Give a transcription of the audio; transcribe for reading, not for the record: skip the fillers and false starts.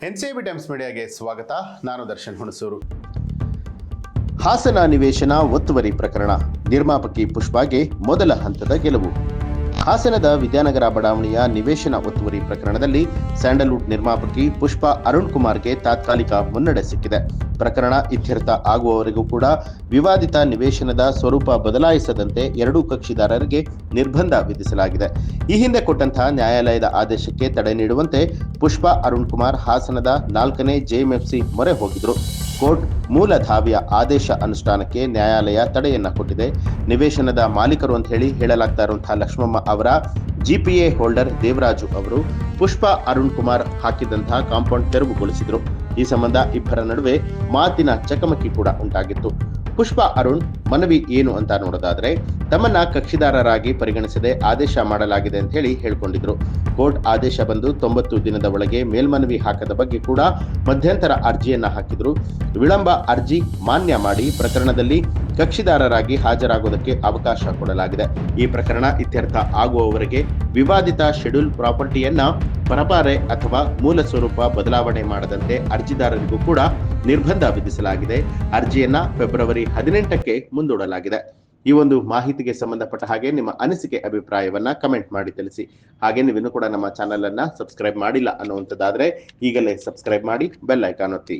NCB times ಮೀಡಿಯಾಗೆ ಸ್ವಾಗತ. ನಾನು ದರ್ಶನ್ ಹುಣಸೂರು. ಹಾಸನ ನಿವೇಶನ ಒತ್ತುವರಿ ಪ್ರಕರಣ, ನಿರ್ಮಾಪಕಿ ಪುಷ್ಪಾಗೆ ಮೊದಲ ಹಂತದ ಗೆಲುವು. ಹಾಸನದ ವಿದ್ಯಾನಗರ ಬಡಾವಣೆಯ ನಿವೇಶನ ಒತ್ತುವರಿ ಪ್ರಕರಣದಲ್ಲಿ ಸ್ಯಾಂಡಲ್ವುಡ್ ನಿರ್ಮಾಪಕಿ ಪುಷ್ಪಾ ಅರುಣ್ ಕುಮಾರ್ಗೆ ತಾತ್ಕಾಲಿಕ ಮುನ್ನಡೆ ಸಿಕ್ಕಿದೆ. ಪ್ರಕರಣ ಇತ್ಯರ್ಥ ಆಗುವವರೆಗೂ ಕೂಡ ವಿವಾದಿತ ನಿವೇಶನದ ಸ್ವರೂಪ ಬದಲಾಯಿಸದಂತೆ ಎರಡೂ ಕಕ್ಷಿದಾರರಿಗೆ ನಿರ್ಬಂಧ ವಿಧಿಸಲಾಗಿದೆ. ಈ ಹಿಂದೆ ಕೊಟ್ಟಂತಹ ನ್ಯಾಯಾಲಯದ ಆದೇಶಕ್ಕೆ ತಡೆ ನೀಡುವಂತೆ ಪುಷ್ಪಾ ಅರುಣ್ ಕುಮಾರ್ ಹಾಸನದ 4ನೇ ಜೆಎಂಎಫ್ಸಿ ಮೊರೆ ಹೋಗಿದ್ರು. ಕೋರ್ಟ್ ಮೂಲ ದಾವೆಯ ಆದೇಶ ಅನುಷ್ಠಾನಕ್ಕೆ ನ್ಯಾಯಾಲಯ ತಡೆಯನ್ನ ಕೊಟ್ಟಿದೆ. ನಿವೇಶನದ ಮಾಲೀಕರು ಅಂತ ಹೇಳಲಾಗ್ತಾ ಇರುವಂತಹ ಲಕ್ಷ್ಮಮ್ಮ ಅವರ ಜಿಪಿಎ ಹೋಲ್ಡರ್ ದೇವರಾಜು ಅವರು ಪುಷ್ಪಾ ಅರುಣ್ ಕುಮಾರ್ ಹಾಕಿದಂತಹ ಕಾಂಪೌಂಡ್ ತೆರವುಗೊಳಿಸಿದ್ರು. ಈ ಸಂಬಂಧ ಇಬ್ಬರ ನಡುವೆ ಮಾತಿನ ಚಕಮಕಿ ಕೂಡ ಉಂಟಾಗಿತ್ತು. ಪುಷ್ಪಾ ಅರುಣ್ ಮನವಿ ಏನು ಅಂತ ನೋಡೋದಾದ್ರೆ, ತಮ್ಮನ್ನ ಕಕ್ಷಿದಾರರಾಗಿ ಪರಿಗಣಿಸದೆ ಆದೇಶ ಮಾಡಲಾಗಿದೆ ಅಂತ ಹೇಳ್ಕೊಂಡಿದ್ರು. ಕೋರ್ಟ್ ಆದೇಶ ಬಂದು 90 ದಿನದ ಒಳಗೆ ಮೇಲ್ಮನವಿ ಹಾಕದ ಬಗ್ಗೆ ಕೂಡ ಮಧ್ಯಂತರ ಅರ್ಜಿಯನ್ನ ಹಾಕಿದ್ರು. ವಿಳಂಬ ಅರ್ಜಿ ಮಾನ್ಯ ಮಾಡಿ ಪ್ರಕರಣದಲ್ಲಿ ಕಕ್ಷಿದಾರರಾಗಿ ಹಾಜರಾಗೋದಕ್ಕೆ ಅವಕಾಶ ಕೊಡಲಾಗಿದೆ. ಈ ಪ್ರಕರಣ ಇತ್ಯರ್ಥ ಆಗುವವರೆಗೆ ವಿವಾದಿತ ಶೆಡ್ಯೂಲ್ ಪ್ರಾಪರ್ಟಿಯನ್ನ ಪರಬಾರೆ ಅಥವಾ ಮೂಲ ಸ್ವರೂಪ ಬದಲಾವಣೆ ಮಾಡದಂತೆ ಅರ್ಜಿದಾರರಿಗೂ ಕೂಡ ನಿರ್ಬಂಧ ವಿಧಿಸಲಾಗಿದೆ. ಅರ್ಜಿಯನ್ನ ಫೆಬ್ರವರಿ 18ಕ್ಕೆ ಮುಂದೂಡಲಾಗಿದೆ. ಈ ಒಂದು ಮಾಹಿತಿಗೆ ಸಂಬಂಧಪಟ್ಟ ಹಾಗೆ ನಿಮ್ಮ ಅನಿಸಿಕೆ ಅಭಿಪ್ರಾಯವನ್ನ ಕಮೆಂಟ್ ಮಾಡಿ ತಿಳಿಸಿ. ಹಾಗೆ ನೀವಿನ್ನೂ ಕೂಡ ನಮ್ಮ ಚಾನೆಲ್ ಅನ್ನ ಸಬ್ಸ್ಕ್ರೈಬ್ ಮಾಡಿಲ್ಲ ಅನ್ನುವಂಥದ್ದಾದ್ರೆ ಈಗಲೇ ಸಬ್ಸ್ಕ್ರೈಬ್ ಮಾಡಿ ಬೆಲ್ ಐಕಾನ್ ಒತ್ತಿ.